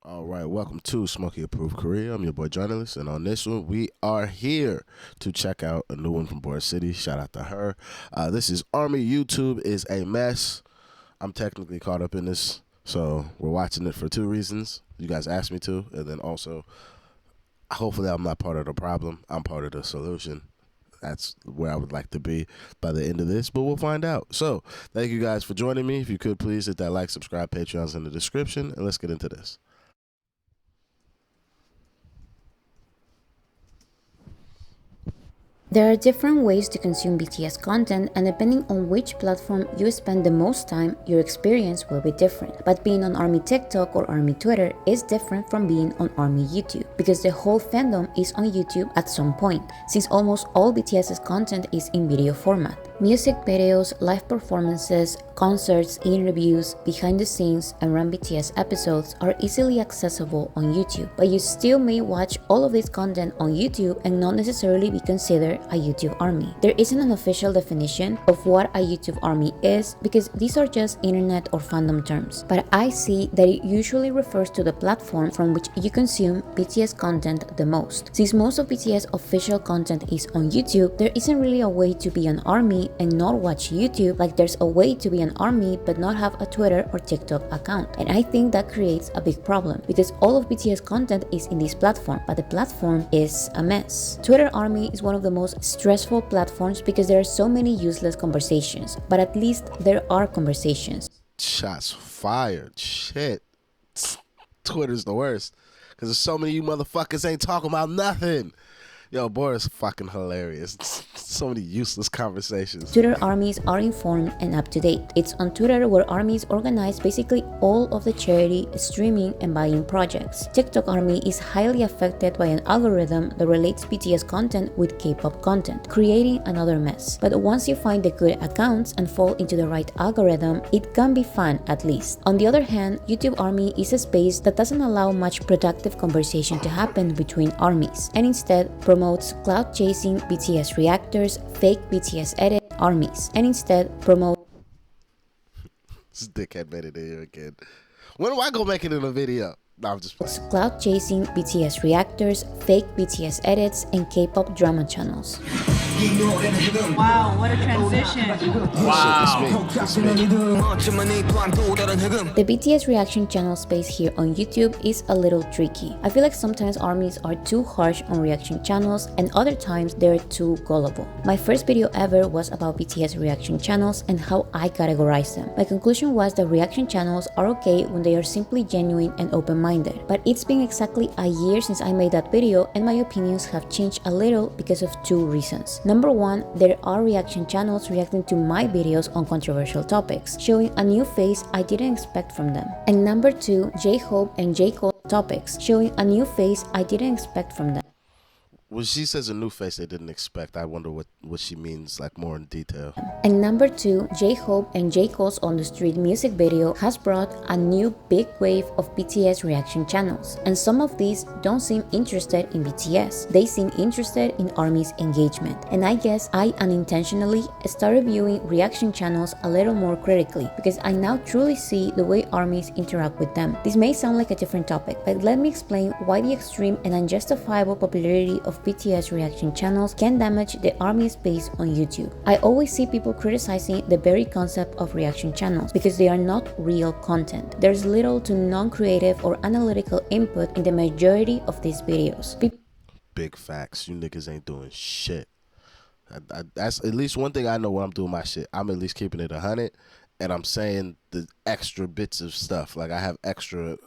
All right, welcome to Smokey Approved Korea. I'm your boy journalist, and on this one, we are here to check out a new one from Board City. Shout out to her. This is Army YouTube is a mess. I'm technically caught up in this, so we're watching it for two reasons. You guys asked me to, and then also, hopefully, I'm not part of the problem. I'm part of the solution. That's where I would like to be by the end of this, but we'll find out. So, thank you guys for joining me. If you could please hit that like, subscribe, Patreon's in the description, and let's get into this. There are different ways to consume BTS content, and depending on which platform you spend the most time, your experience will be different. But being on ARMY TikTok or ARMY Twitter is different from being on ARMY YouTube, because the whole fandom is on YouTube at some point, since almost all BTS's content is in video format. Music videos, live performances, concerts, interviews, behind the scenes, and Run BTS episodes are easily accessible on YouTube, but you still may watch all of this content on YouTube and not necessarily be considered a YouTube ARMY. There isn't an official definition of what a YouTube ARMY is because these are just internet or fandom terms, but I see that it usually refers to the platform from which you consume BTS content the most. Since most of BTS official content is on YouTube, there isn't really a way to be an ARMY and not watch YouTube like there's a way to be an ARMY but not have a Twitter or TikTok account. And I think that creates a big problem because all of BTS content is in this platform, but the platform is a mess. Twitter ARMY is one of the most stressful platforms because there are so many useless conversations, but at least there are conversations. Shots fired. Shit. Twitter's the worst. Because there's so many of you motherfuckers ain't talking about nothing. Yo, boy, it's fucking hilarious. So many useless conversations. Twitter ARMYs are informed and up to date. It's on Twitter where ARMYs organize basically all of the charity, streaming, and buying projects. TikTok ARMY is highly affected by an algorithm that relates BTS content with K-pop content, creating another mess. But once you find the good accounts and fall into the right algorithm, it can be fun at least. On the other hand, YouTube ARMY is a space that doesn't allow much productive conversation to happen between ARMYs, and instead promotes cloud chasing BTS reactors, fake BTS edit ARMYs, and instead promote This dickhead made it in here again. When do I go make it in a video? No, I'm just cloud chasing BTS reactors, fake BTS edits, and K-pop drama channels. Wow, what a transition. Wow. It's me. The BTS reaction channel space here on YouTube is a little tricky. I feel like sometimes ARMYs are too harsh on reaction channels and other times they're too gullible. My first video ever was about BTS reaction channels and how I categorize them. My conclusion was that reaction channels are okay when they are simply genuine and open-minded, but it's been exactly a year since I made that video and my opinions have changed a little because of two reasons. Number one, there are reaction channels reacting to my videos on controversial topics, showing a new face I didn't expect from them. And number two, J-Hope and J. Cole topics, showing a new face I didn't expect from them. When she says a new face they didn't expect, I wonder what she means, like, more in detail. And number two, J-Hope and J. Cole's On the Street music video has brought a new big wave of BTS reaction channels. And some of these don't seem interested in BTS. They seem interested in ARMY's engagement. And I guess I unintentionally started viewing reaction channels a little more critically because I now truly see the way ARMYs interact with them. This may sound like a different topic, but let me explain why the extreme and unjustifiable popularity of BTS reaction channels can damage the ARMY space on YouTube. I always see people criticizing the very concept of reaction channels because they are not real content. There's little to non-creative or analytical input in the majority of these videos. Big facts. You niggas ain't doing shit. That's at least one thing I know when I'm doing my shit. I'm at least keeping it 100, and I'm saying the extra bits of stuff. Like, I have extra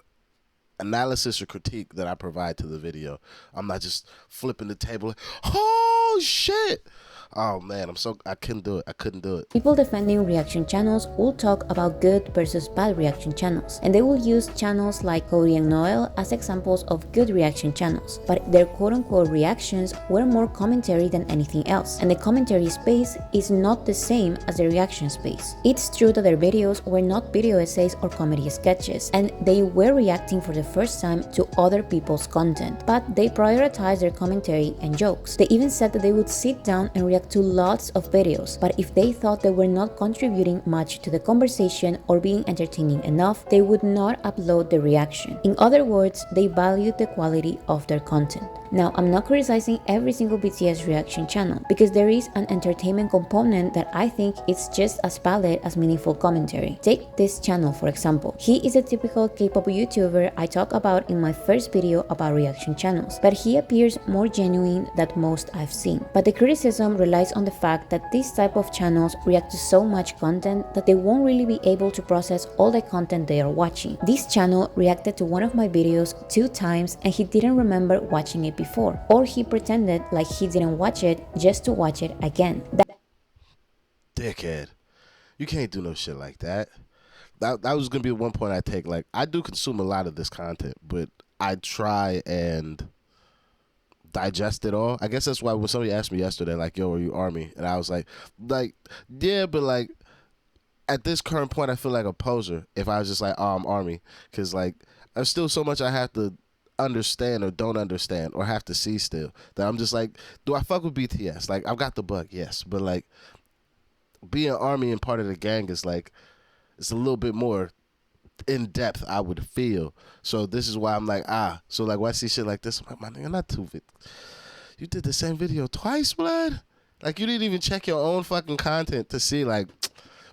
analysis or critique that I provide to the video. I'm not just flipping the table like, oh shit. Oh man, I couldn't do it. People defending reaction channels will talk about good versus bad reaction channels, and they will use channels like Cody and Noel as examples of good reaction channels, but their quote-unquote reactions were more commentary than anything else, and the commentary space is not the same as the reaction space. It's true that their videos were not video essays or comedy sketches, and they were reacting for the first time to other people's content, but they prioritized their commentary and jokes. They even said that they would sit down and react react to lots of videos, but if they thought they were not contributing much to the conversation or being entertaining enough, they would not upload the reaction. In other words, they valued the quality of their content. Now, I'm not criticizing every single BTS reaction channel because there is an entertainment component that I think is just as valid as meaningful commentary. Take this channel for example. He is a typical K-pop YouTuber I talk about in my first video about reaction channels, but he appears more genuine than most I've seen. But the criticism relies on the fact that this type of channels react to so much content that they won't really be able to process all the content they are watching. This channel reacted to one of my videos 2 times and he didn't remember watching it before, or he pretended like he didn't watch it just to watch it again. Dickhead. You can't do no shit like that. That was gonna be one point I take. Like, I do consume a lot of this content, but I try and digest it all. I guess that's why when somebody asked me yesterday, like, "Yo, are you Army?" and I was like, yeah, but like at this current point, I feel like a poser if I was just like, "Oh, I'm Army," because like there's still so much I have to understand or don't understand or have to see still that I'm just like, do I fuck with BTS? Like, I've got the bug, yes, but like being Army and part of the gang is like, it's a little bit more in depth, I would feel. So this is why I'm like, so like when I see shit like this, I'm like, my nigga, not too you did the same video twice, blood. Like, you didn't even check your own fucking content to see like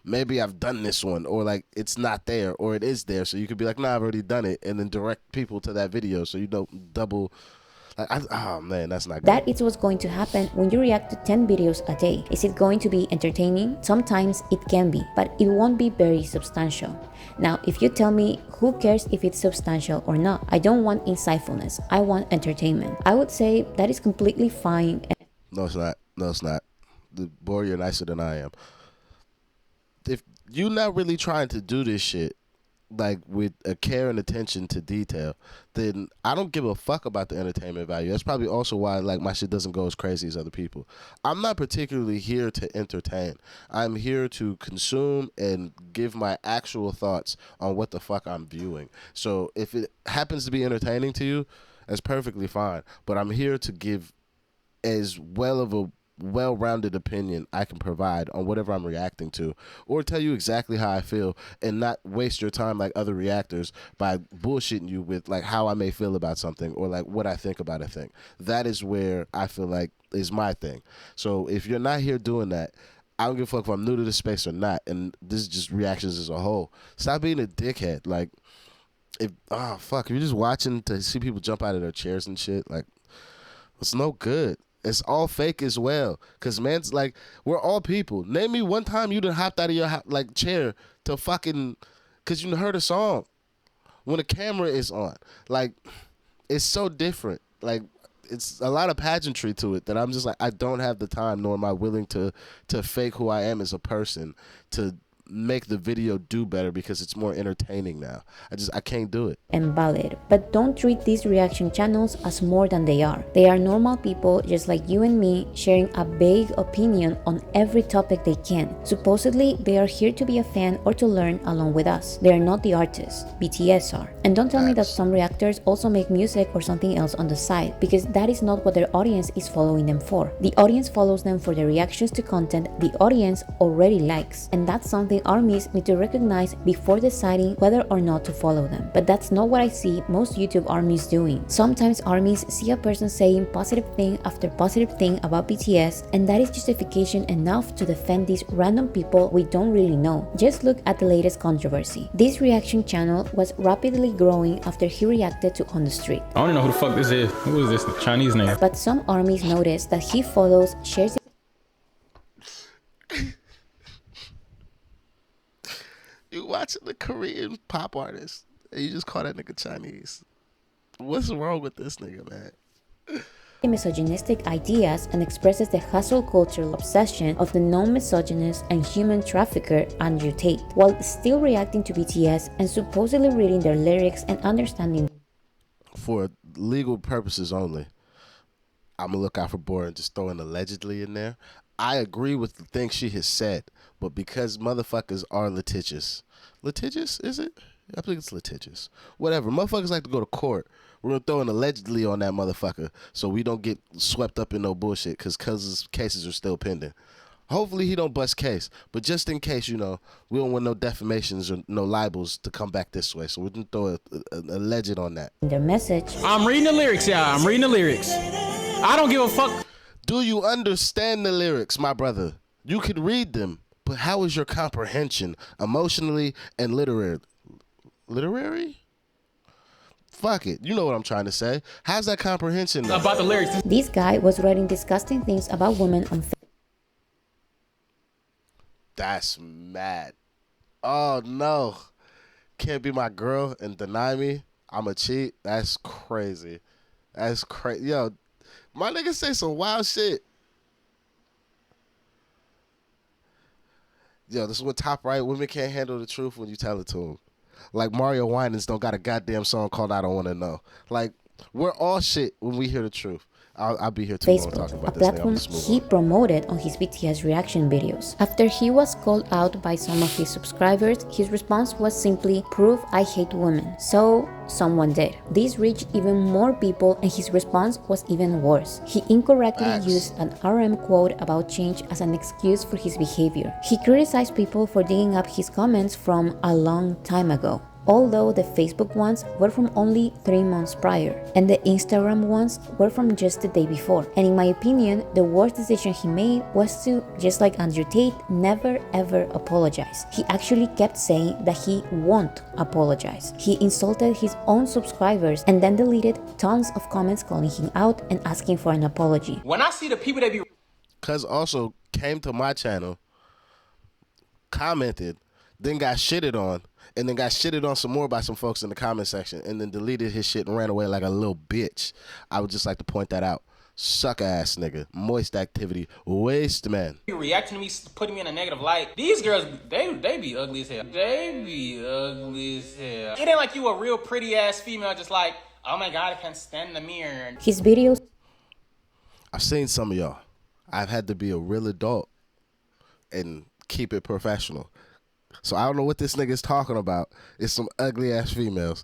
maybe I've done this one, or like it's not there, or it is there, so you could be like, nah, I've already done it, and then direct people to that video so you don't double. Oh man, that's not good. That is what's going to happen when you react to 10 videos a day. Is it going to be entertaining? Sometimes it can be, but it won't be very substantial. Now, if you tell me who cares if it's substantial or not, I don't want insightfulness, I want entertainment, I would say that is completely fine. No, it's not. No, it's not. Boy, you're nicer than I am. If you're not really trying to do this shit like with a care and attention to detail, then I don't give a fuck about the entertainment value. That's probably also why like my shit doesn't go as crazy as other people. I'm not particularly here to entertain. I'm here to consume and give my actual thoughts on what the fuck I'm viewing. So if it happens to be entertaining to you, that's perfectly fine. But I'm here to give as well-rounded opinion I can provide on whatever I'm reacting to, or tell you exactly how I feel and not waste your time like other reactors by bullshitting you with like how I may feel about something or like what I think about a thing. That is where I feel like is my thing. So if you're not here doing that, I don't give a fuck if I'm new to the space or not, and this is just reactions as a whole. Stop being a dickhead. Like, if you're just watching to see people jump out of their chairs and shit, like, it's no good. It's all fake as well. Cause man's like, we're all people. Name me one time you done hopped out of your like chair to fucking, cause you heard a song when the camera is on. Like, it's so different. Like, it's a lot of pageantry to it that I'm just like, I don't have the time, nor am I willing to fake who I am as a person to make the video do better because it's more entertaining now. I can't do it. And valid, but don't treat these reaction channels as more than they are. They are normal people just like you and me, sharing a vague opinion on every topic they can. Supposedly, they are here to be a fan or to learn along with us. They are not the artists, BTS are. And don't tell me that some reactors also make music or something else on the side, because that is not what their audience is following them for. The audience follows them for their reactions to content the audience already likes, and that's something armies need to recognize before deciding whether or not to follow them. But that's not what I see most YouTube armies doing. Sometimes armies see a person saying positive thing after positive thing about BTS, and that is justification enough to defend these random people we don't really know. Just look at the latest controversy. This reaction channel was rapidly growing after he reacted to On the Street. I don't know who the fuck this is. Who is this Chinese name? But some armies notice that he follows, shares You watching the Korean pop artist and you just call that nigga Chinese. What's wrong with this nigga, man? misogynistic ideas and expresses the hustle culture obsession of the non-misogynist and human trafficker Andrew Tate, while still reacting to BTS and supposedly reading their lyrics and understanding. For legal purposes only, I'm gonna look out for Bora and just throw an allegedly in there. I agree with the things she has said, but because motherfuckers are litigious, is it? I think it's litigious. Whatever. Motherfuckers like to go to court. We're gonna throw an allegedly on that motherfucker so we don't get swept up in no bullshit because cases are still pending. Hopefully he don't bust case, but just in case, we don't want no defamations or no libels to come back this way. So we're gonna throw a alleged on that. Their message. I'm reading the lyrics, y'all. I'm reading the lyrics. I don't give a fuck. Do you understand the lyrics, my brother? You can read them, but how is your comprehension emotionally and literary? Literary? Fuck it. You know what I'm trying to say. How's that comprehension now? About the lyrics. This guy was writing disgusting things about women on That's mad. Oh, no. Can't be my girl and deny me. I'm a cheat. That's crazy. That's crazy. Yo, my niggas say some wild shit. Yo, this is what top right. Women can't handle the truth when you tell it to them. Like Mario Winans don't got a goddamn song called I Don't Want to Know. Like, we're all shit when we hear the truth. I'll be here too long talking Facebook, about a this. platform he promoted on his BTS reaction videos. After he was called out by some of his subscribers, his response was simply, "Prove I hate women." So someone did. This reached even more people and his response was even worse. He incorrectly used an RM quote about change as an excuse for his behavior. He criticized people for digging up his comments from a long time ago, although the Facebook ones were from only 3 months prior, and the Instagram ones were from just the day before. And in my opinion, the worst decision he made was to, just like Andrew Tate, never ever apologize. He actually kept saying that he won't apologize. He insulted his own subscribers and then deleted tons of comments calling him out and asking for an apology. When I see the people that be... Cuz also came to my channel, commented, then got shitted on, and then got shitted on some more by some folks in the comment section, and then deleted his shit and ran away like a little bitch. I would just like to point that out. Suck ass nigga. Moist activity. Waste man. reacting to me, putting me in a negative light. These girls, they be ugly as hell. They be ugly as hell. It ain't like you a real pretty ass female just like, oh my god, I can't stand in the mirror. His videos I've seen some of y'all. I've had to be a real adult and keep it professional. So I don't know what this nigga's talking about. It's some ugly ass females.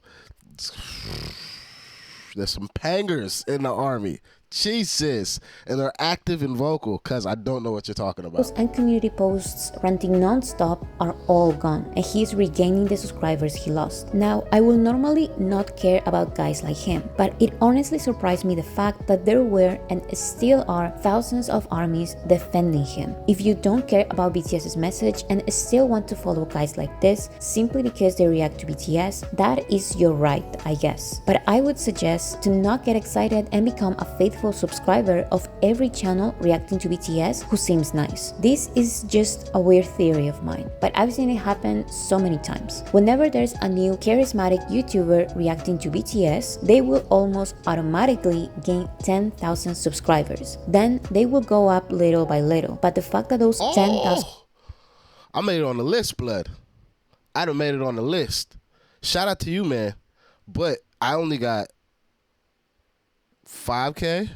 There's some pangers in the army. Jesus. And they're active and vocal because I don't know what you're talking about. and community posts ranting non-stop are all gone, and he's regaining the subscribers he lost. Now, I will normally not care about guys like him, but it honestly surprised me the fact that there were and still are thousands of armies defending him. If you don't care about BTS's message and still want to follow guys like this simply because they react to BTS, that is your right, I guess. But I would suggest to not get excited and become a faithful subscriber of every channel reacting to BTS who seems nice. This is just a weird theory of mine, but I've seen it happen so many times. Whenever there's a new charismatic YouTuber reacting to BTS, they will almost automatically gain 10,000 subscribers. Then they will go up little by little, but the fact that those 10,000... I made it on the list, blood. I done made it on the list. Shout out to you, man. But I only got 5K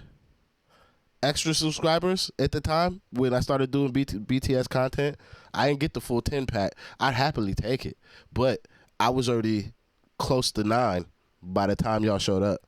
extra subscribers at the time when I started doing BTS content. I didn't get the full 10 pack. I'd happily take it, but I was already close to 9 by the time y'all showed up.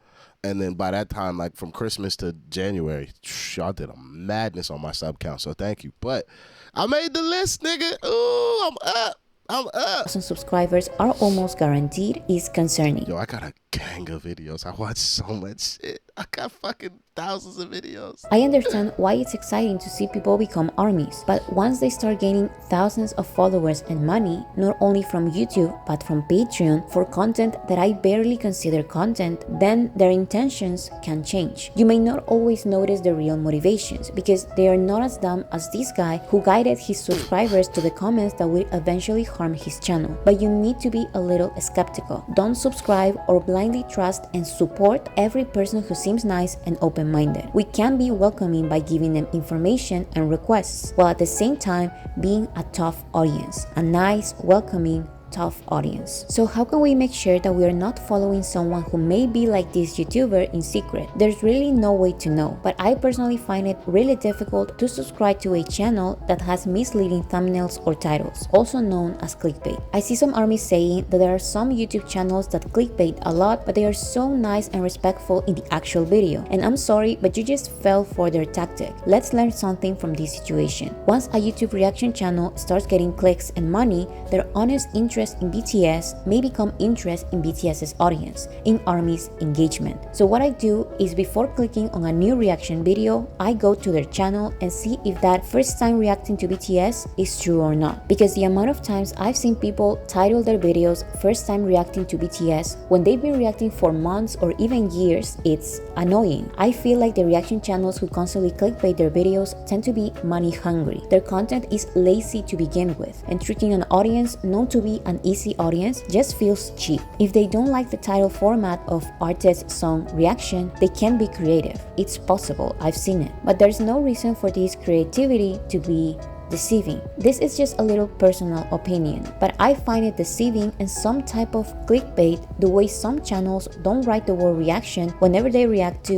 And then by that time, like from Christmas to January, y'all did a madness on my sub count, so thank you. But I made the list, nigga. Ooh, I'm up. I'm up. subscribers are almost guaranteed is concerning. Yo, I got a gang of videos. I watch so much shit. I got fucking thousands of videos. I understand why it's exciting to see people become armies, but once they start gaining thousands of followers and money, not only from YouTube, but from Patreon, for content that I barely consider content, then their intentions can change. You may not always notice the real motivations, because they are not as dumb as this guy who guided his subscribers to the comments that will eventually harm his channel. But you need to be a little skeptical. Don't subscribe or blindly trust and support every person who seems nice and open-minded. We can be welcoming by giving them information and requests, while at the same time being a tough audience, a nice, welcoming tough audience. So how can we make sure that we are not following someone who may be like this YouTuber in secret? There's really no way to know, but I personally find it really difficult to subscribe to a channel that has misleading thumbnails or titles, also known as clickbait. I see some armies saying that there are some YouTube channels that clickbait a lot, but they are so nice and respectful in the actual video. And I'm sorry, but you just fell for their tactic. Let's learn something from this situation. Once a YouTube reaction channel starts getting clicks and money, their honest interest in BTS may become interest in BTS's audience, in ARMY's engagement. So what I do is before clicking on a new reaction video, I go to their channel and see if that first time reacting to BTS is true or not. Because the amount of times I've seen people title their videos first time reacting to BTS when they've been reacting for months or even years, it's annoying. I feel like the reaction channels who constantly clickbait their videos tend to be money hungry. Their content is lazy to begin with, and treating an audience known to be an easy audience just feels cheap. If they don't like the title format of artist song reaction, they can be creative. It's possible, I've seen it. But there's no reason for this creativity to be deceiving. This is just a little personal opinion, but I find it deceiving and some type of clickbait the way some channels don't write the word reaction whenever they react to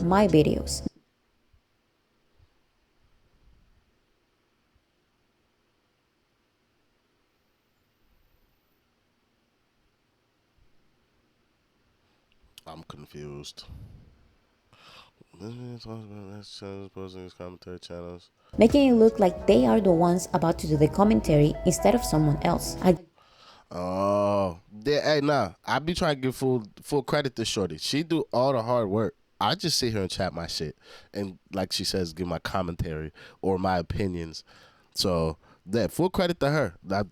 my videos. I'm confused. Posting these commentary channels. Making it look like they are the ones about to do the commentary instead of someone else. Oh, yeah, hey, nah. I be trying to give full credit to Shorty. She do all the hard work. I just sit here and chat my shit and, like she says, give my commentary or my opinions. So that full credit to her. I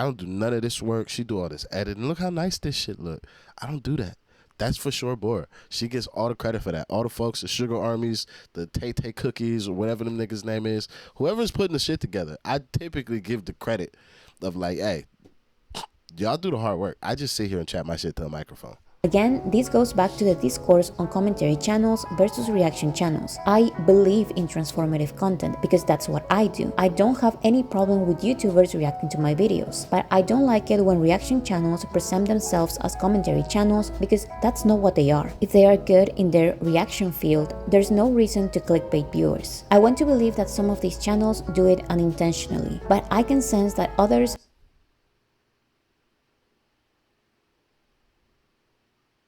don't do none of this work. She do all this editing. Look how nice this shit look. I don't do that. That's for sure, Bora. She gets all the credit for that. All the folks, the Sugar Armies, the Tay Tay Cookies, or whatever them niggas' name is, whoever's putting the shit together, I typically give the credit of like, hey, y'all do the hard work. I just sit here and chat my shit to a microphone. Again, this goes back to the discourse on commentary channels versus reaction channels. I believe in transformative content because that's what I do. I don't have any problem with YouTubers reacting to my videos, but I don't like it when reaction channels present themselves as commentary channels because that's not what they are. If they are good in their reaction field, there's no reason to clickbait viewers. I want to believe that some of these channels do it unintentionally, but I can sense that others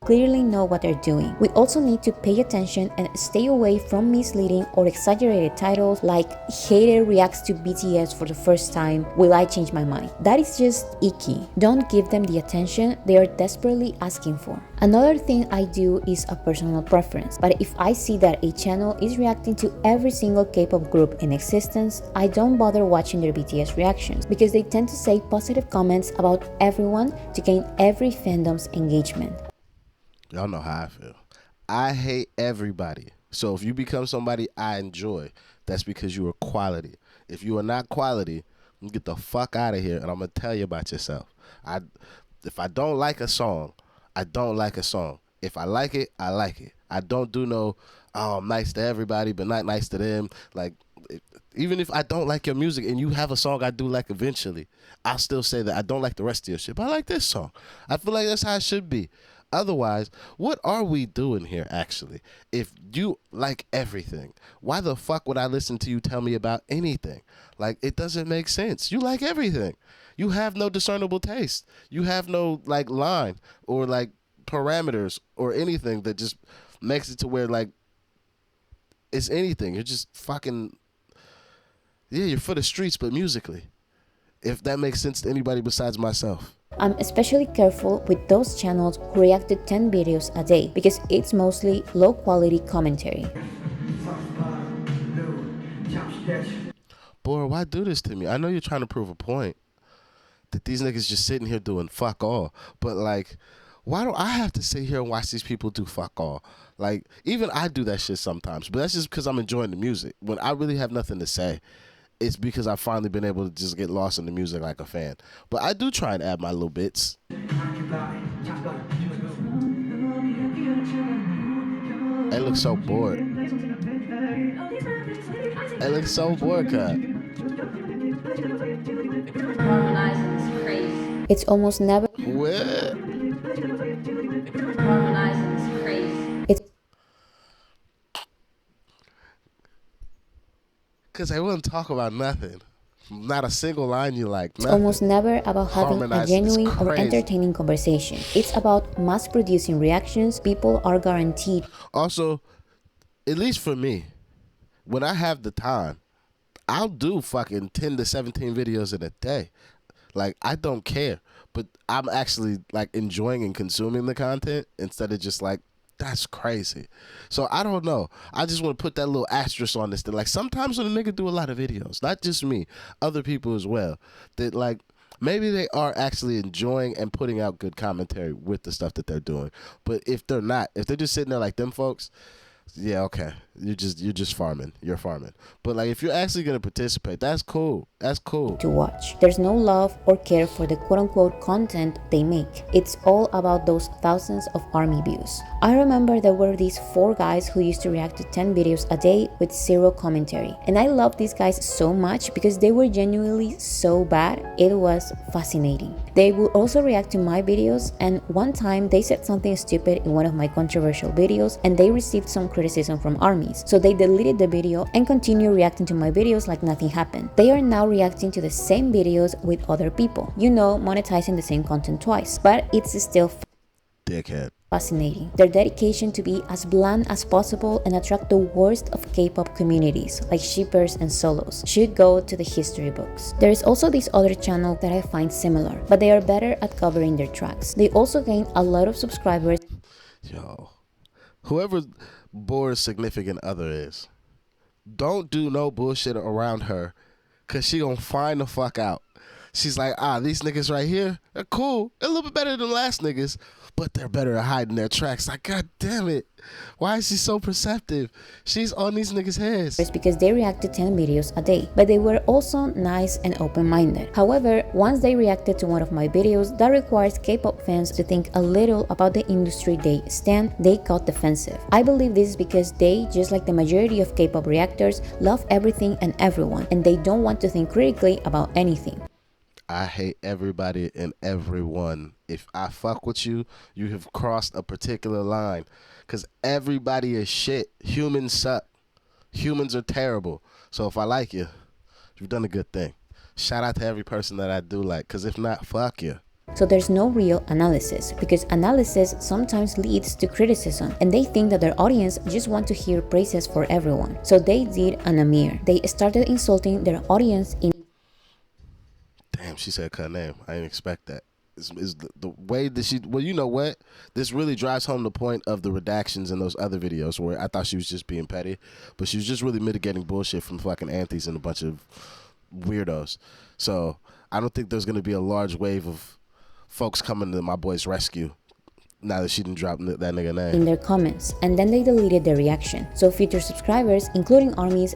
clearly know what they're doing. We also need to pay attention and stay away from misleading or exaggerated titles like "Hater reacts to BTS for the first time, will I change my mind?" That is just icky. Don't give them the attention they are desperately asking for. Another thing I do is a personal preference, but if I see that a channel is reacting to every single K-pop group in existence, I don't bother watching their BTS reactions because they tend to say positive comments about everyone to gain every fandom's engagement. Y'all know how I feel. I hate everybody. So if you become somebody I enjoy, that's because you are quality. If you are not quality, you get the fuck out of here, and I'm going to tell you about yourself. If I don't like a song, I don't like a song. If I like it, I like it. I don't do no, oh, I'm nice to everybody, but not nice to them. Like, even if I don't like your music and you have a song I do like eventually, I'll still say that I don't like the rest of your shit, but I like this song. I feel like that's how it should be. Otherwise, what are we doing here, actually? If you like everything, why the fuck would I listen to you tell me about anything? Like, it doesn't make sense. You like everything. You have no discernible taste. You have no, like, line or, like, parameters or anything that just makes it to where, like, it's anything. You're just fucking, yeah, you're for the streets, but musically. If that makes sense to anybody besides myself. I'm especially careful with those channels who react to 10 videos a day because it's mostly low quality commentary. Boy, why do this to me? I know you're trying to prove a point that these niggas just sitting here doing fuck all, but like, why do I have to sit here and watch these people do fuck all? Like, even I do that shit sometimes, but that's just because I'm enjoying the music. When I really have nothing to say, it's because I've finally been able to just get lost in the music like a fan. But I do try and add my little bits. They look so bored. They look so bored, cut. Harmonizing is crazy. It's almost never. What? Harmonizing is crazy. It's Because they wouldn't talk about nothing. Not a single line you like. Nothing. almost never about having a Harmonizing is genuine or crazy. entertaining conversation. It's about mass producing reactions people are guaranteed. Also, at least for me, when I have the time, I'll do fucking 10 to 17 videos in a day. Like, I don't care. But I'm actually, like, enjoying and consuming the content instead of just, like, that's crazy. So, I don't know. I just want to put that little asterisk on this thing. Like, sometimes when a nigga do a lot of videos, not just me, other people as well, that, like, maybe they are actually enjoying and putting out good commentary with the stuff that they're doing. But if they're not, if they're just sitting there like them folks, yeah, okay. You're just farming. You're farming. But like if you're actually gonna participate, that's cool. That's cool. To watch. There's no love or care for the quote-unquote content they make. It's all about those thousands of army views. I remember there were these 4 guys who used to react to 10 videos a day with 0 commentary. And I loved these guys so much because they were genuinely so bad. It was fascinating. They would also react to my videos, and one time they said something stupid in one of my controversial videos and they received some criticism from armies. So they deleted the video and continued reacting to my videos like nothing happened. They are now reacting to the same videos with other people. You know, monetizing the same content twice. But it's still Dickhead. fascinating. Their dedication to be as bland as possible and attract the worst of K-pop communities like shippers and solos should go to the history books. There is also this other channel that I find similar, but they are better at covering their tracks. They also gain a lot of subscribers. Yo. Whoever Boar's significant other is, don't do no bullshit around her, cause she gonna find the fuck out. She's like, these niggas right here, they're cool. They're a little bit better than last niggas, but they're better at hiding their tracks. Like, god damn it. Why is she so perceptive? She's on these niggas' heads. Because they react to 10 videos a day, but they were also nice and open-minded. However, once they reacted to one of my videos that requires K-pop fans to think a little about the industry they stand, they got defensive. I believe this is because they, just like the majority of K-pop reactors, love everything and everyone, and they don't want to think critically about anything. I hate everybody and everyone. If I fuck with you, you have crossed a particular line. Because everybody is shit. Humans suck. Humans are terrible. So if I like you, you've done a good thing. Shout out to every person that I do like. Because if not, fuck you. So there's no real analysis, because analysis sometimes leads to criticism, and they think that their audience just want to hear praises for everyone. So they did an Amir. They started insulting their audience in Damn, she said her name. I didn't expect that. Is the way that she... Well, you know what? This really drives home the point of the redactions in those other videos where I thought she was just being petty, but she was just really mitigating bullshit from fucking anthys and a bunch of weirdos. So I don't think there's going to be a large wave of folks coming to my boy's rescue now that she didn't drop that nigga name. in their comments, and then they deleted their reaction. So future subscribers, including armies,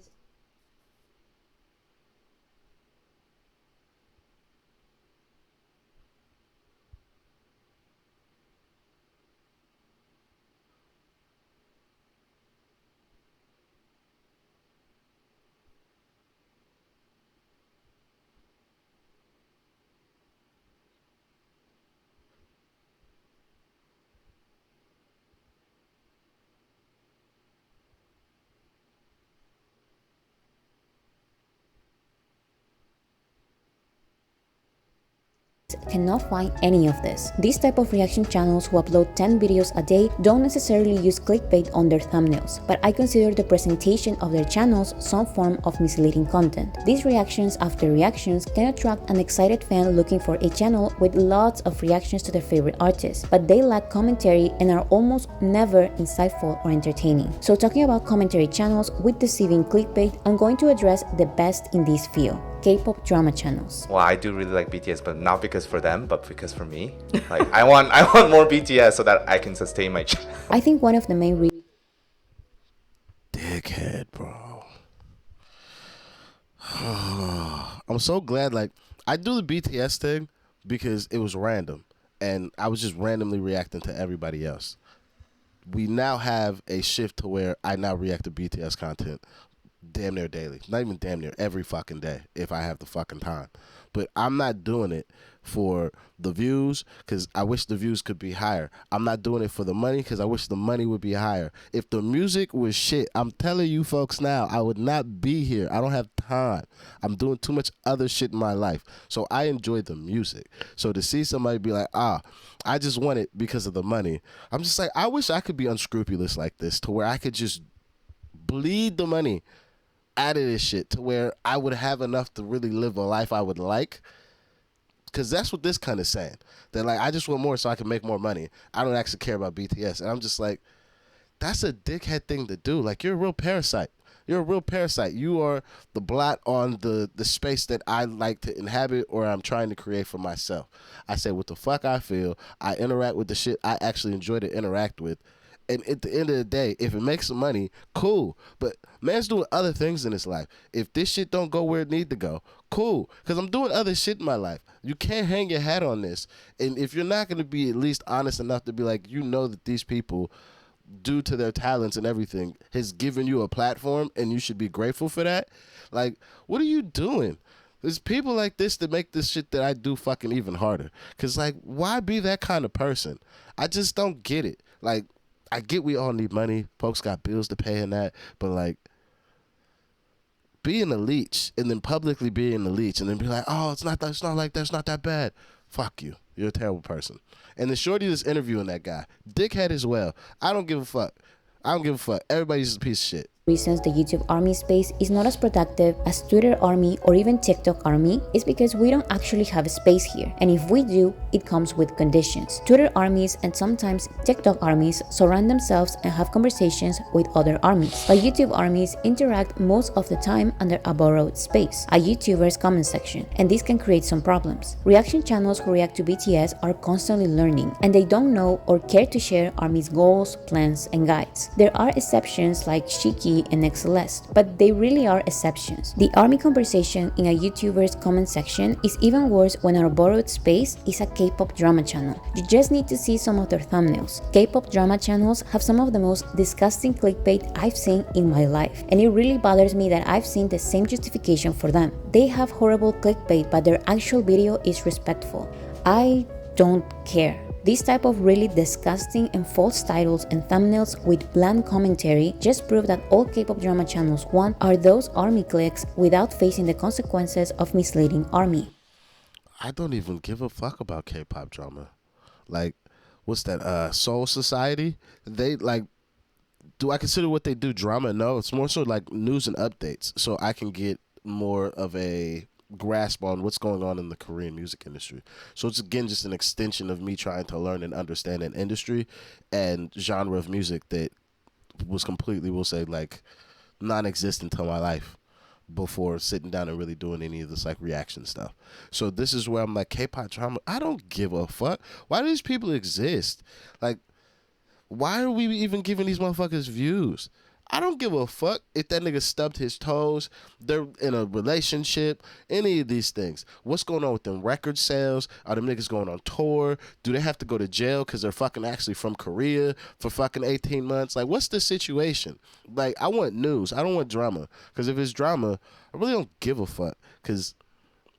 cannot find any of this. These type of reaction channels who upload 10 videos a day don't necessarily use clickbait on their thumbnails, but I consider the presentation of their channels some form of misleading content. These reactions after reactions can attract an excited fan looking for a channel with lots of reactions to their favorite artists, but they lack commentary and are almost never insightful or entertaining. So talking about commentary channels with deceiving clickbait, I'm going to address the best in this field. K-pop drama channels. Well, I do really like BTS, but not because for them, but because for me. Like I want more BTS so that I can sustain my channel. I think one of the main reasons Dickhead, bro. I'm so glad, like, I do the BTS thing because it was random, and I was just randomly reacting to everybody else. We now have a shift to where I now react to BTS content damn near daily. Not even damn near, every fucking day if I have the fucking time. But I'm not doing it for the views because I wish the views could be higher. I'm not doing it for the money because I wish the money would be higher. If the music was shit, I'm telling you folks now, I would not be here. I don't have time. I'm doing too much other shit in my life. So I enjoy the music. So to see somebody be like, I just want it because of the money. I'm just like, I wish I could be unscrupulous like this to where I could just bleed the money out of this shit to where I would have enough to really live a life I would like. Because that's what this kind of saying. That like, I just want more so I can make more money. I don't actually care about BTS. And I'm just like, that's a dickhead thing to do. Like, you're a real parasite. You're a real parasite. You are the blot on the space that I like to inhabit or I'm trying to create for myself. I say what the fuck I feel. I interact with the shit I actually enjoy to interact with. And at the end of the day, if it makes some money, cool. But man's doing other things in his life. If this shit don't go where it need to go, cool. Because I'm doing other shit in my life. You can't hang your hat on this. And if you're not going to be at least honest enough to be like, you know that these people, due to their talents and everything, has given you a platform and you should be grateful for that. Like, what are you doing? There's people like this that make this shit that I do fucking even harder. Because, like, why be that kind of person? I just don't get it. Like, I get we all need money. Folks got bills to pay and that. But, like, being a leech and then publicly being a leech and then be like, oh, it's not like that. It's not that bad. Fuck you. You're a terrible person. And the shorty that's interviewing that guy, dickhead as well. I don't give a fuck. Everybody's a piece of shit. Reasons the YouTube Army space is not as productive as Twitter Army or even TikTok Army is because we don't actually have a space here, and if we do, it comes with conditions. Twitter armies and sometimes TikTok armies surround themselves and have conversations with other armies, but YouTube armies interact most of the time under a borrowed space, a YouTuber's comment section, and this can create some problems. Reaction channels who react to BTS are constantly learning, and they don't know or care to share army's goals, plans, and guides. There are exceptions like Shiki and Celeste, but they really are exceptions. The army conversation in a YouTuber's comment section is even worse when our borrowed space is a K-pop drama channel. You just need to see some of their thumbnails. K-pop drama channels have some of the most disgusting clickbait I've seen in my life, and it really bothers me that I've seen the same justification for them. They have horrible clickbait, but their actual video is respectful. I don't care. This type of really disgusting and false titles and thumbnails with bland commentary just prove that all K-pop drama channels want are those army clicks without facing the consequences of misleading army. I don't even give a fuck about K-pop drama. Like, what's that? Soul Society? They like. Do I consider what they do drama? No, it's more so like news and updates, so I can get more of a grasp on what's going on in the Korean music industry. So it's again just an extension of me trying to learn and understand an industry and genre of music that was completely, we'll say, like non-existent to my life before sitting down and really doing any of this like reaction stuff. So this is where I'm like, K-pop drama, I don't give a fuck. Why do these people exist? Like, why are we even giving these motherfuckers views? I don't give a fuck if that nigga stubbed his toes, they're in a relationship, any of these things. What's going on with them record sales? Are them niggas going on tour? Do they have to go to jail because they're fucking actually from Korea for fucking 18 months? Like, what's the situation? Like, I want news. I don't want drama. Because if it's drama, I really don't give a fuck. Because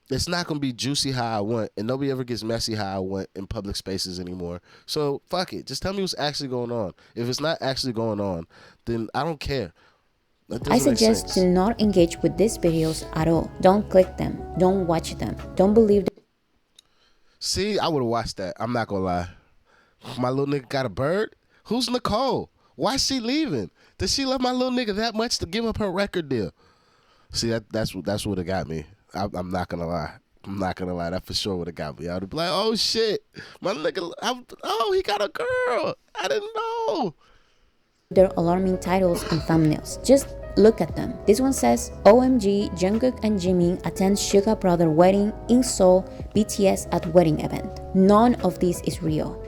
it's not going to be juicy how I want, and nobody ever gets messy how I want in public spaces anymore. So, fuck it. Just tell me what's actually going on. If it's not actually going on, then I don't care. I suggest to not engage with these videos at all. Don't click them. Don't watch them. Don't believe them. See, I would have watched that. I'm not going to lie. My little nigga got a bird? Who's Nicole? Why's she leaving? Does she love my little nigga that much to give up her record deal? See, that's what it got me. I'm not gonna lie. That for sure would have got me. I would be like, oh shit, my nigga, he got a girl. I didn't know. Their alarming titles and thumbnails. Just look at them. This one says, OMG, Jungkook and Jimin attend Suga brother wedding in Seoul, BTS at wedding event. None of this is real.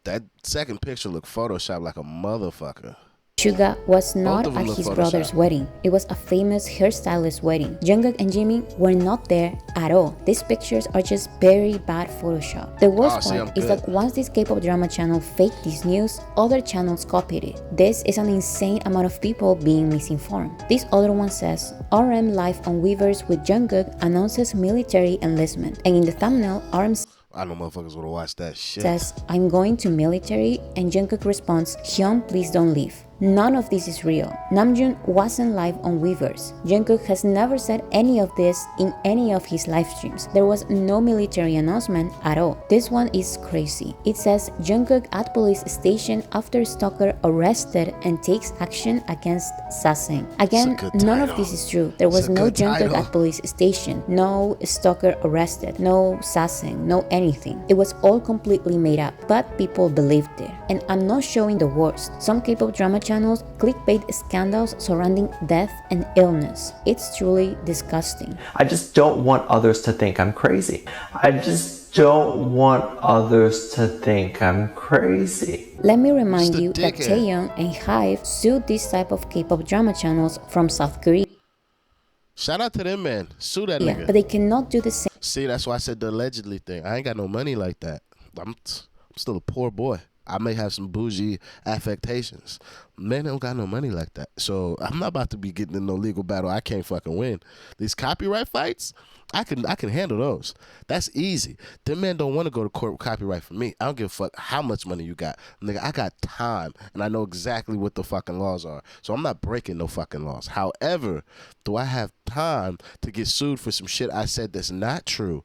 That second picture looked photoshopped like a motherfucker. Suga was Both not of them at look his Photoshop. brother's wedding. It was a famous hairstylist wedding. Jungkook and Jimin were not there at all. These pictures are just very bad Photoshop. The worst see, I'm part is good. that once this K-pop drama channel faked this news, other channels copied it. This is an insane amount of people being misinformed. This other one says, RM live on Weavers with Jungkook announces military enlistment. And in the thumbnail, RM I know motherfuckers would have watched that shit. says, I'm going to military, and Jungkook responds, Hyun, please don't leave. None of this is real. Namjoon wasn't live on Weavers. Jungkook has never said any of this in any of his live streams. There was no military announcement at all. This one is crazy. It says Jungkook at police station after stalker arrested and takes action against Saseng. Again, good none of title. this is true. There was It's a no good Jungkook title. at police station, no stalker arrested, no Saseng, no anything. It was all completely made up, but people believed it. And I'm not showing the worst. Some K-pop drama channels clickbait scandals surrounding death and illness. It's truly disgusting. I just don't want others to think I'm crazy. I just don't want others to think I'm crazy. Let me remind Just a you that dickhead. Taeyeon and Hive sued this type of K-pop drama channels from South Korea, Shout out to them, man. Sue that but nigga. they cannot do the same See, that's why I said the allegedly thing. I ain't got no money like that. I'm still a poor boy. I may have some bougie affectations. Man, don't got no money like that. So I'm not about to be getting in no legal battle I can't fucking win. These copyright fights, I can handle those. That's easy. Them men don't want to go to court with copyright for me. I don't give a fuck how much money you got. Nigga, I got time and I know exactly what the fucking laws are. So I'm not breaking no fucking laws. However, do I have time to get sued for some shit I said that's not true?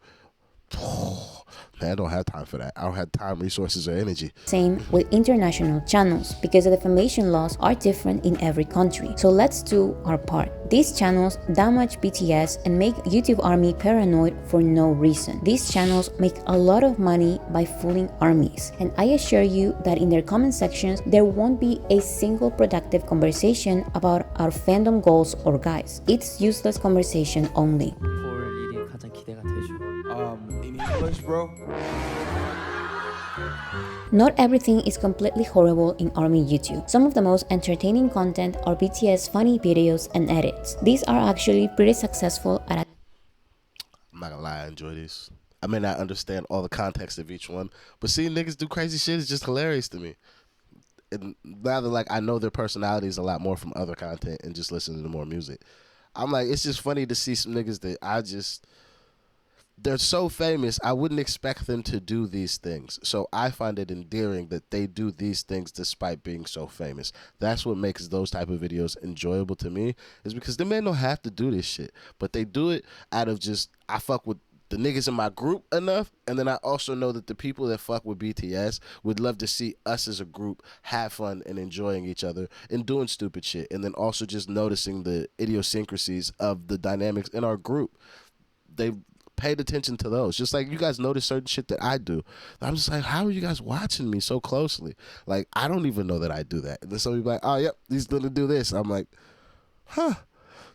Man, I don't have time for that. I don't have time, resources, or energy. same with international channels because the defamation laws are different in every country. So let's do our part. These channels damage BTS and make YouTube ARMY paranoid for no reason. These channels make a lot of money by fooling armies, and I assure you that in their comment sections there won't be a single productive conversation about our fandom goals or guys. It's useless conversation only. 볼 일이 가장 기대가 되죠. In English, bro. Not everything is completely horrible in ARMY YouTube. Some of the most entertaining content are BTS funny videos and edits. These are actually pretty successful at I'm not gonna lie, I enjoy these. I may not understand all the context of each one, but seeing niggas do crazy shit is just hilarious to me. And now that like I know their personalities a lot more from other content and just listening to more music, I'm like, it's just funny to see some niggas that they're so famous, I wouldn't expect them to do these things. So I find it endearing that they do these things despite being so famous. That's what makes those type of videos enjoyable to me, is because the men don't have to do this shit. But they do it out of just, I fuck with the niggas in my group enough, and then I also know that the people that fuck with BTS would love to see us as a group have fun and enjoying each other and doing stupid shit, and then also just noticing the idiosyncrasies of the dynamics in our group. They paid attention to those. Just like you guys notice certain shit that I do. I'm just like, how are you guys watching me so closely? Like, I don't even know that I do that. And then somebody be like, oh, yep, he's going to do this. I'm like, huh.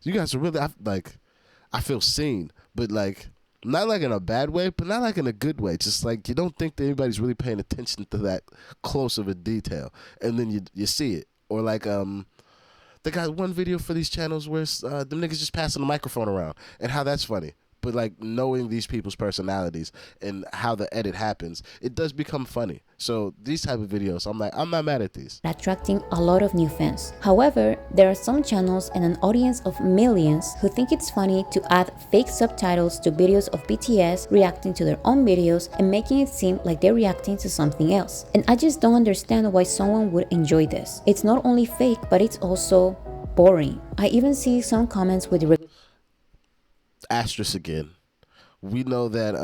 You guys are really, I feel seen. But like, not like in a bad way, but not like in a good way. Just like, you don't think that anybody's really paying attention to that close of a detail. And then you see it. Or like, they got one video for these channels where them niggas just passing the microphone around and how that's funny. But like knowing these people's personalities and how the edit happens, it does become funny. So these type of videos, I'm like, I'm not mad at these. attracting a lot of new fans. However, there are some channels and an audience of millions who think it's funny to add fake subtitles to videos of BTS reacting to their own videos and making it seem like they're reacting to something else. And I just don't understand why someone would enjoy this. It's not only fake, but it's also boring. I even see some comments with Asterisk again. We know that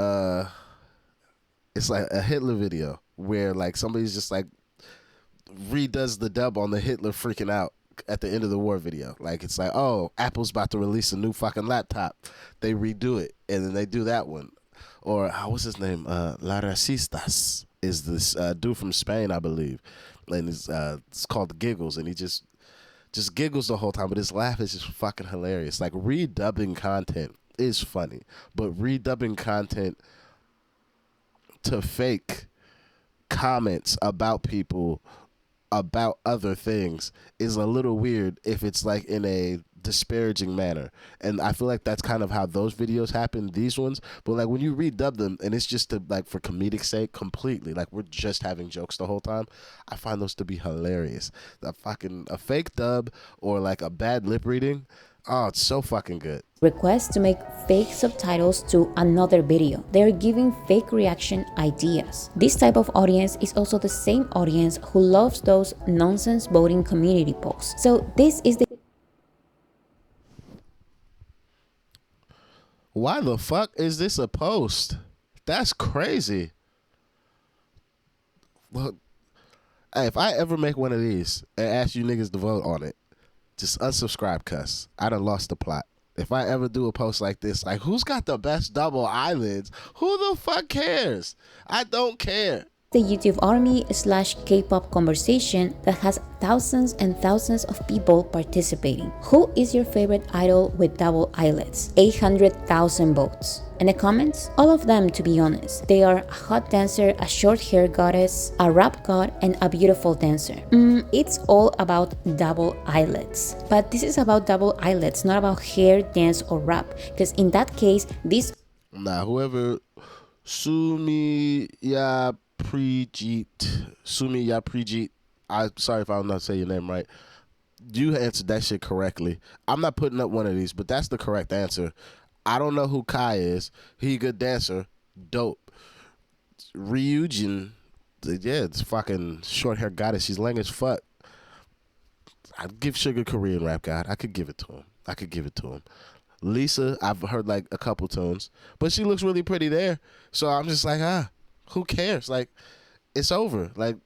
it's like a Hitler video where like somebody's just like redoes the dub on the Hitler freaking out at the end of the war video. Like it's like, oh, Apple's about to release a new fucking laptop. They redo it and then they do that one. Or what's his name? La Racistas is this dude from Spain, I believe. And it's called Giggles, and he just giggles the whole time, but his laugh is just fucking hilarious. Like redubbing content is funny, but redubbing content to fake comments about people about other things is a little weird if it's like in a disparaging manner. And I feel like that's kind of how those videos happen, these ones. But like when you redub them and it's just to, like for comedic sake completely, like we're just having jokes the whole time, I find those to be hilarious. A fake dub or like a bad lip reading, oh, it's so fucking good. Request to make fake subtitles to another video. They're giving fake reaction ideas. This type of audience is also the same audience who loves those nonsense voting community posts. So this is the Why the fuck is this a post? That's crazy. Well, hey, if I ever make one of these and ask you niggas to vote on it, just unsubscribe, cuss. I done lost the plot. If I ever do a post like this, like who's got the best double eyelids? Who the fuck cares? I don't care. the YouTube Army / K-pop conversation that has thousands and thousands of people participating. Who is your favorite idol with double eyelids? 800,000 votes. And the comments? All of them, to be honest. They are a hot dancer, a short hair goddess, a rap god, and a beautiful dancer. It's all about double eyelids. But this is about double eyelids, not about hair, dance, or rap. Because in that case, this... Nah, whoever... Sumi Yaprijit, I'm sorry if I don't know how to say your name right. You answered that shit correctly. I'm not putting up one of these, but that's the correct answer. I don't know who Kai is. He a good dancer. Dope. Ryujin, yeah, it's fucking short hair goddess. She's lame as fuck. I'd give Sugar Korean rap god. I could give it to him. Lisa, I've heard like a couple tunes, but she looks really pretty there. So I'm just like, who cares? Like, it's over. Like,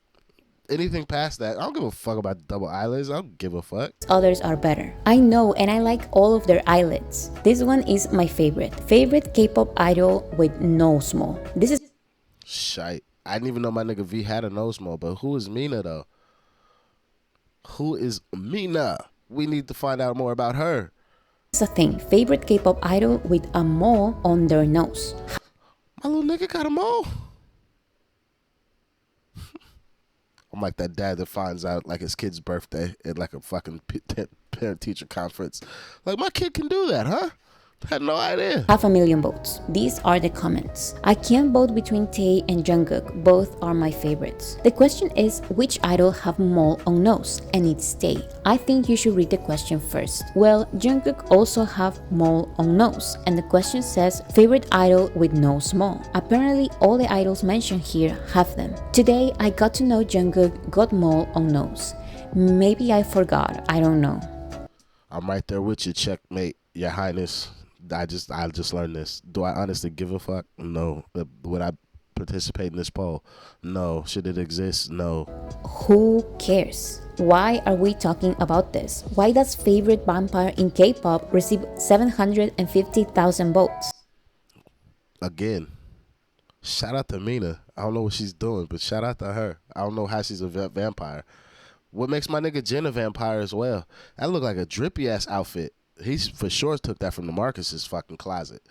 anything past that, I don't give a fuck about double eyelids. I don't give a fuck. Others are better. I know, and I like all of their eyelids. This one is my favorite. Favorite K-pop idol with nose mole. This is Shite. I didn't even know my nigga V had a nose mole, but who is Mina though? Who is Mina? We need to find out more about her. a thing. Favorite K-pop idol with a mole on their nose. My little nigga got a mole. I'm like that dad that finds out like his kid's birthday at like a fucking parent-teacher conference. Like, my kid can do that, huh? Had no idea. 500,000 votes. These are the comments. I can't vote between Tae and Jungkook. Both are my favorites. The question is, which idol have mole on nose? And it's Tae. I think you should read the question first. Well, Jungkook also have mole on nose. And the question says, favorite idol with nose mole. Apparently, all the idols mentioned here have them. Today, I got to know Jungkook got mole on nose. Maybe I forgot. I don't know. I'm right there with you, checkmate, your highness. I just learned this. Do I honestly give a fuck? No. Would I participate in this poll? No. Should it exist? No. Who cares? Why are we talking about this? Why does favorite vampire in K-pop receive 750,000 votes? Again, shout out to Mina. I don't know what she's doing, but shout out to her. I don't know how she's a vampire. What makes my nigga Jen a vampire as well? That look like a drippy ass outfit. He's for sure took that from the Marcus's fucking closet.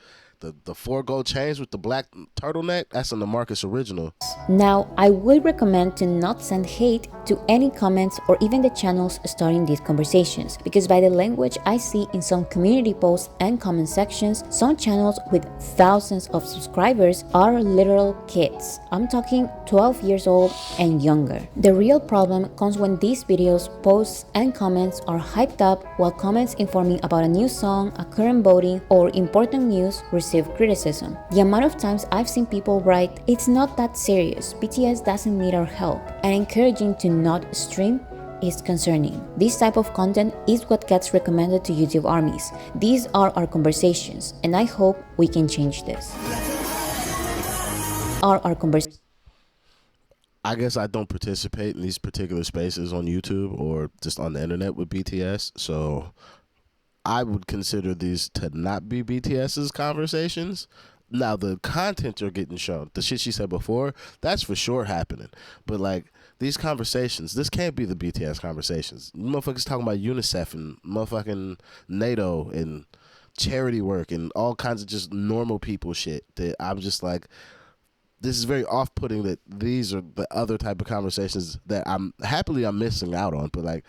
The 4 gold chains with the black turtleneck, that's in the Marcus original. Now, I would recommend to not send hate to any comments or even the channels starting these conversations, because by the language I see in some community posts and comment sections, some channels with thousands of subscribers are literal kids. I'm talking 12 years old and younger. The real problem comes when these videos, posts, and comments are hyped up while comments informing about a new song, a current voting, or important news receive criticism. The amount of times I've seen people write, "It's not that serious, BTS doesn't need our help," and encouraging to not stream is concerning. This type of content is what gets recommended to YouTube armies. These are our conversations, and I hope we can change this. I guess I don't participate in these particular spaces on YouTube or just on the internet with BTS, so I would consider these to not be BTS's conversations. Now, the content you're getting shown, the shit she said before, that's for sure happening. But, like, these conversations, this can't be the BTS conversations. Motherfuckers talking about UNICEF and motherfucking NATO and charity work and all kinds of just normal people shit that I'm just like, this is very off-putting that these are the other type of conversations that I'm missing out on. But like,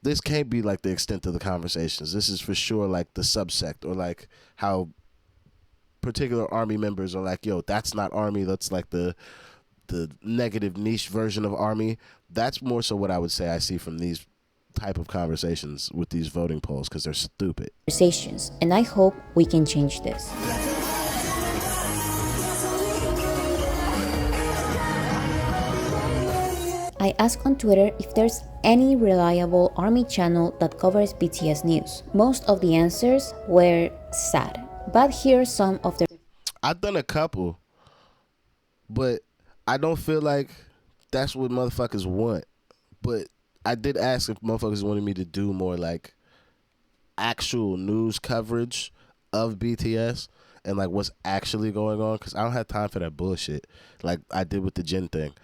this can't be like the extent of the conversations. This is for sure like the subsect, or like how particular Army members are like, yo, that's not Army. That's like the negative niche version of Army. That's more so what I would say I see from these type of conversations with these voting polls, because they're stupid. Conversations, and I hope we can change this. I asked on Twitter if there's any reliable Army channel that covers BTS news. Most of the answers were sad, but here's some of the... I've done a couple, but I don't feel like that's what motherfuckers want. But I did ask if motherfuckers wanted me to do more like actual news coverage of BTS and like what's actually going on, because I don't have time for that bullshit like I did with the Jin thing.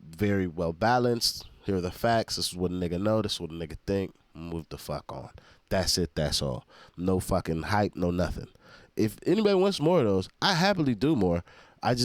Very well balanced. Here are the facts. This is what a nigga know. This is what a nigga think. Move the fuck on. That's it. That's all. No fucking hype. No nothing. If anybody wants more of those, I happily do more. I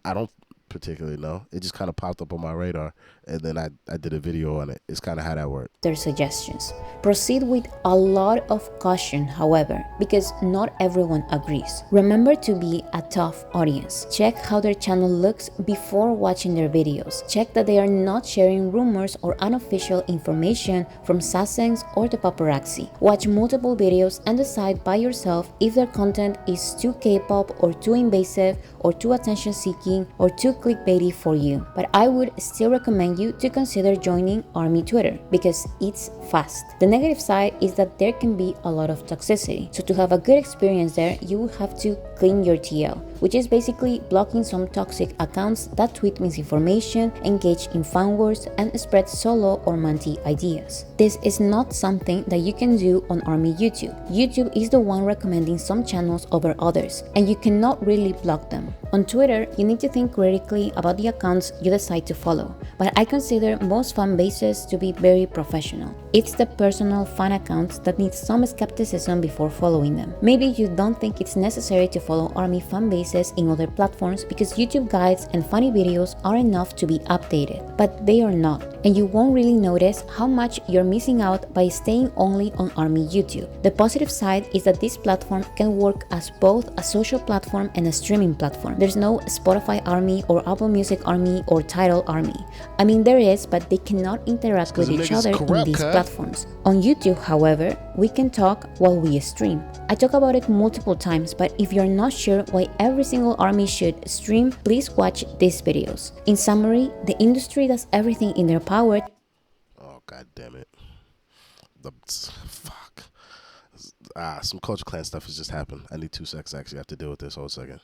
don't particularly know. It just kind of popped up on my radar, and then I did a video on it. It's kind of how that worked. Their suggestions. Proceed with a lot of caution, however, because not everyone agrees. Remember to be a tough audience. Check how their channel looks before watching their videos. Check that they are not sharing rumors or unofficial information from sasaengs or the paparazzi. Watch multiple videos and decide by yourself if their content is too K-pop or too invasive or too attention-seeking or too clickbaity for you. But I would still recommend you to consider joining Army Twitter because it's fast. The negative side is that there can be a lot of toxicity. So to have a good experience there, you will have to clean your TL, which is basically blocking some toxic accounts that tweet misinformation, engage in fan wars, and spread solo or multi ideas. This is not something that you can do on Army YouTube. YouTube is the one recommending some channels over others, and you cannot really block them. On Twitter, you need to think critically about the accounts you decide to follow, but I consider most fan bases to be very professional. It's the personal fan accounts that need some skepticism before following them. Maybe you don't think it's necessary to follow Army fan bases in other platforms because YouTube guides and funny videos are enough to be updated, but they are not, and you won't really notice how much you're missing out by staying only on Army YouTube. The positive side is that this platform can work as both a social platform and a streaming platform. There's no Spotify Army or Apple Music Army or Tidal Army. I mean, there is, but they cannot interact with each other in these platforms. On YouTube, however, we can talk while we stream. I talk about it multiple times, but if you're not sure why every single Army should stream, please watch these videos. In summary, the industry does everything in their power. Oh, god damn it. Fuck. Some Culture Clan stuff has just happened. I need 2 seconds to actually have to deal with this. Hold a second.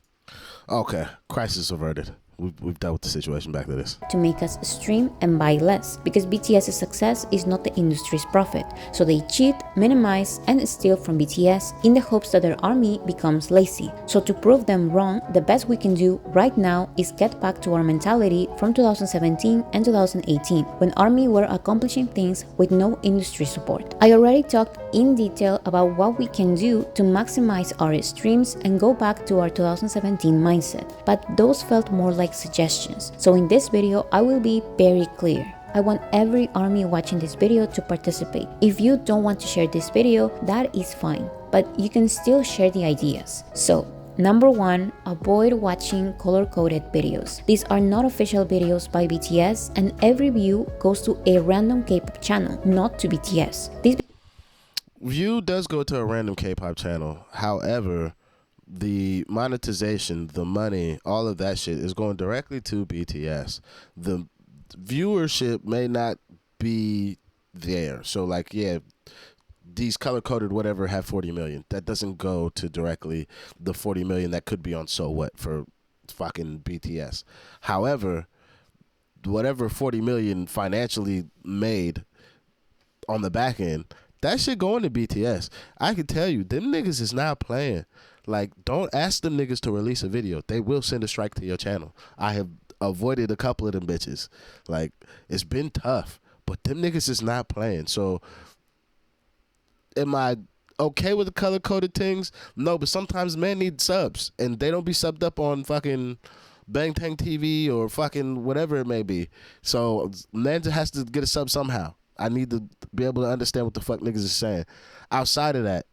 Okay, crisis averted. We've dealt with the situation. Back to this. To make us stream and buy less, because BTS's success is not the industry's profit. So they cheat, minimize, and steal from BTS in the hopes that their army becomes lazy. So to prove them wrong, the best we can do right now is get back to our mentality from 2017 and 2018, when army were accomplishing things with no industry support. I already talked in detail about what we can do to maximize our streams and go back to our 2017 mindset, but those felt more like suggestions. So in this video, I will be very clear. I want every army watching this video to participate. If you don't want to share this video, that is fine, but you can still share the ideas. So, number 1, avoid watching color-coded videos. These are not official videos by BTS, and every view goes to a random K-pop channel, not to BTS. This view does go to a random K-pop channel. However, the monetization, the money, all of that shit is going directly to BTS. The viewership may not be there. So like, yeah, these color-coded whatever have 40 million. That doesn't go to directly the 40 million that could be on So What for fucking BTS. However, whatever 40 million financially made on the back end, that shit going to BTS. I can tell you, them niggas is not playing. Like, don't ask them niggas to release a video. They will send a strike to your channel. I have avoided a couple of them bitches. Like, it's been tough, but them niggas is not playing. So, am I okay with the color-coded things? No, but sometimes men need subs, and they don't be subbed up on fucking Bang Tang TV or fucking whatever it may be. So Nanja has to get a sub somehow. I need to be able to understand what the fuck niggas is saying. Outside of that,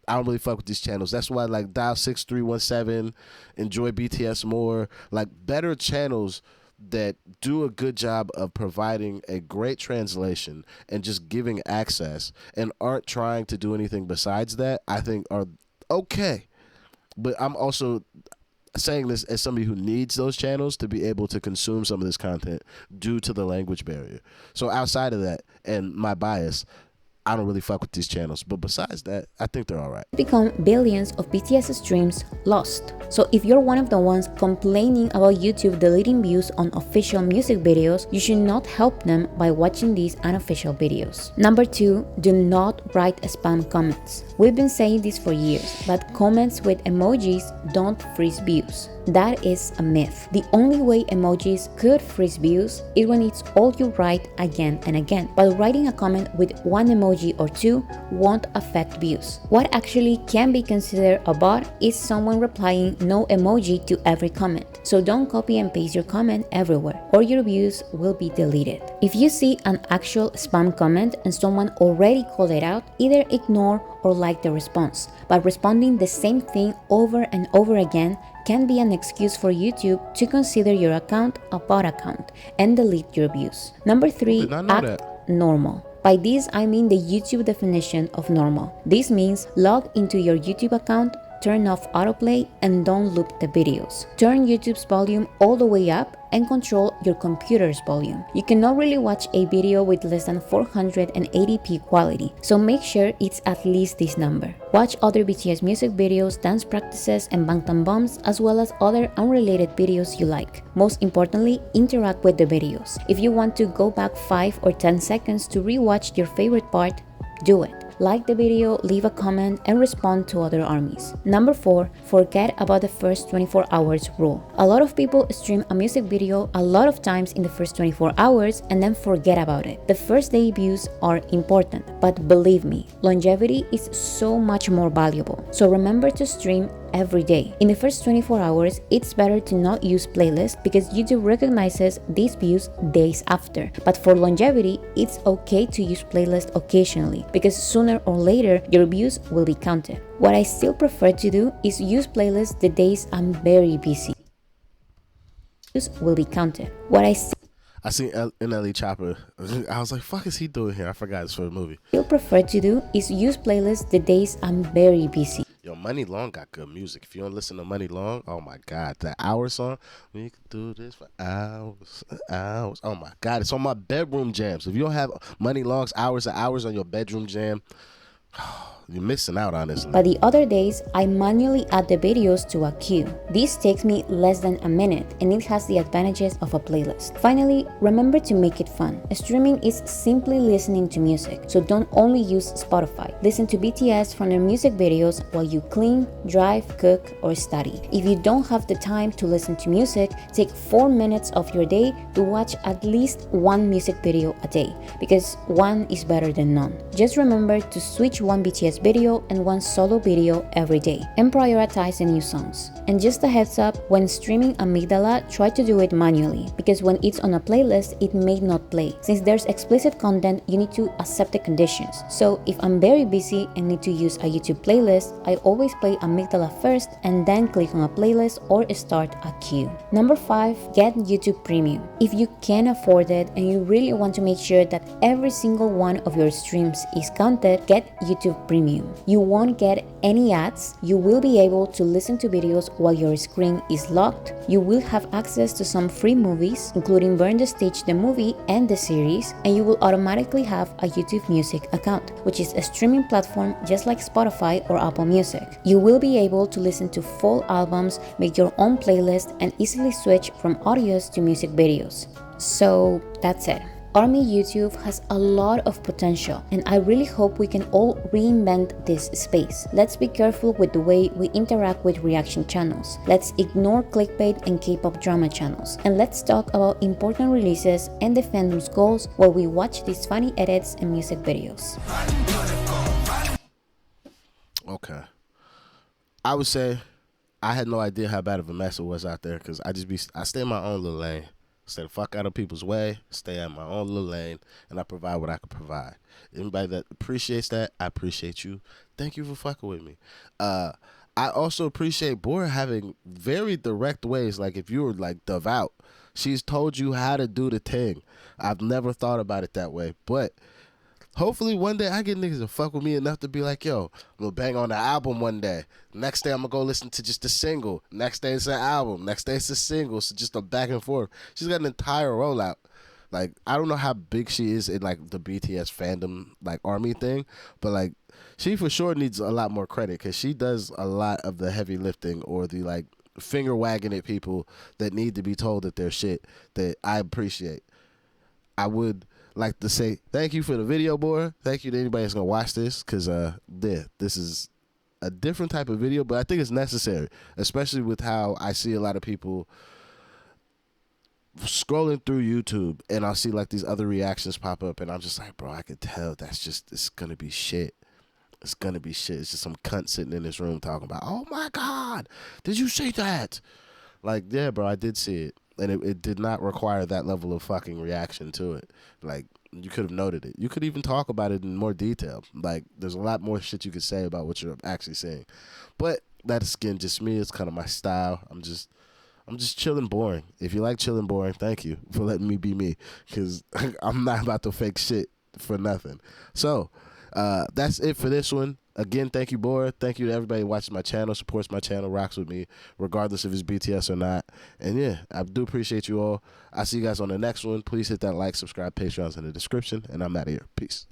I don't really fuck with these channels. That's why like Dial 6317, Enjoy BTS More, like better channels that do a good job of providing a great translation and just giving access and aren't trying to do anything besides that, I think are okay. But I'm also saying this as somebody who needs those channels to be able to consume some of this content due to the language barrier. So outside of that and my bias, I don't really fuck with these channels. But besides that, I think they're all right. Become billions of BTS streams lost. So if you're one of the ones complaining about YouTube deleting views on official music videos, you should not help them by watching these unofficial videos. Number 2, do not write spam comments. We've been saying this for years, but comments with emojis don't freeze views. That is a myth. The only way emojis could freeze views is when it's all you write again and again. But writing a comment with one emoji or two won't affect views. What actually can be considered a bot is someone replying no emoji to every comment. So don't copy and paste your comment everywhere, or your views will be deleted. If you see an actual spam comment and someone already called it out, either ignore or like the response. But responding the same thing over and over again can be an excuse for YouTube to consider your account a bot account and delete your views. Number 3, act normal. By this, I mean the YouTube definition of normal. This means log into your YouTube account, turn off autoplay, and don't loop the videos. Turn YouTube's volume all the way up and control your computer's volume. You cannot really watch a video with less than 480p quality, so make sure it's at least this number. Watch other BTS music videos, dance practices, and Bangtan bombs, as well as other unrelated videos you like. Most importantly, interact with the videos. If you want to go back 5 or 10 seconds to rewatch your favorite part, do it. Like the video, leave a comment, and respond to other armies. Number 4, forget about the first 24 hours rule. A lot of people stream a music video a lot of times in the first 24 hours and then forget about it. The first day views are important, but believe me, longevity is so much more valuable. So remember to stream every day. In the first 24 hours, it's better to not use playlists because YouTube recognizes these views days after. But for longevity, it's okay to use playlists occasionally because sooner or later, your views will be counted. What I still prefer to do is use playlists the days I'm very busy. Views will be counted. I seen NLE Chopper. I was like, fuck is he doing here? I forgot it's for the movie. Still prefer to do is use playlists the days I'm very busy. Yo, Money Long got good music. If you don't listen to Money Long, oh my God, that Hour song, we could do this for hours, hours. Oh my God, it's on my bedroom jams. If you don't have Money Long's Hours and Hours on your bedroom jam, you're missing out, honestly. But the other days, I manually add the videos to a queue. This takes me less than a minute and it has the advantages of a playlist. Finally, remember to make it fun. Streaming is simply listening to music, so don't only use Spotify. Listen to BTS from their music videos while you clean, drive, cook, or study. If you don't have the time to listen to music, take 4 minutes of your day to watch at least one music video a day, because one is better than none. Just remember to switch one BTS video and one solo video every day and prioritize the new songs. And just a heads up, when streaming Amygdala, try to do it manually because when it's on a playlist, it may not play. Since there's explicit content, you need to accept the conditions. So if I'm very busy and need to use a YouTube playlist, I always play Amygdala first and then click on a playlist or start a queue. Number 5, get YouTube Premium. If you can afford it and you really want to make sure that every single one of your streams is counted, get YouTube Premium. You won't get any ads, you will be able to listen to videos while your screen is locked, you will have access to some free movies, including Burn the Stage the movie and the series, and you will automatically have a YouTube Music account, which is a streaming platform just like Spotify or Apple Music. You will be able to listen to full albums, make your own playlist, and easily switch from audios to music videos. So that's it. Army YouTube has a lot of potential, and I really hope we can all reinvent this space. Let's be careful with the way we interact with reaction channels. Let's ignore clickbait and K-pop drama channels. And let's talk about important releases and the fandom's goals while we watch these funny edits and music videos. Okay. I would say I had no idea how bad of a mess it was out there because I stay in my own little lane. Stay the fuck out of people's way. Stay in my own little lane, and I provide what I can provide. Anybody that appreciates that, I appreciate you. Thank you for fucking with me. I also appreciate Bora having very direct ways. Like if you were like devout, she's told you how to do the thing. I've never thought about it that way, but hopefully one day I get niggas to fuck with me enough to be like, yo, I'm gonna bang on the album one day. Next day I'm gonna go listen to just the single. Next day it's an album. Next day it's a single. So just a back and forth. She's got an entire rollout. Like, I don't know how big she is in like the BTS fandom, like ARMY thing, but like she for sure needs a lot more credit because she does a lot of the heavy lifting or the like finger wagging at people that need to be told that they're shit that I appreciate. I would like to say thank you for the video, boy. Thank you to anybody that's gonna watch this because this is a different type of video, but I think it's necessary, especially with how I see a lot of people scrolling through YouTube and I'll see like these other reactions pop up and I'm just like, bro, I could tell it's gonna be shit. It's gonna be shit. It's just some cunt sitting in this room talking about, oh my God, did you see that? Like, yeah, bro, I did see it. And it did not require that level of fucking reaction to it. Like, you could have noted it. You could even talk about it in more detail. Like, there's a lot more shit you could say about what you're actually saying. But that's, again, just me. It's kind of my style. I'm just chilling boring. If you like chilling boring, thank you for letting me be me. Because I'm not about to fake shit for nothing. So, that's it for this one. Again, thank you, Bora. Thank you to everybody who watches my channel, supports my channel, rocks with me, regardless if it's BTS or not. And yeah, I do appreciate you all. I'll see you guys on the next one. Please hit that like, subscribe, Patreon's in the description, and I'm out of here. Peace.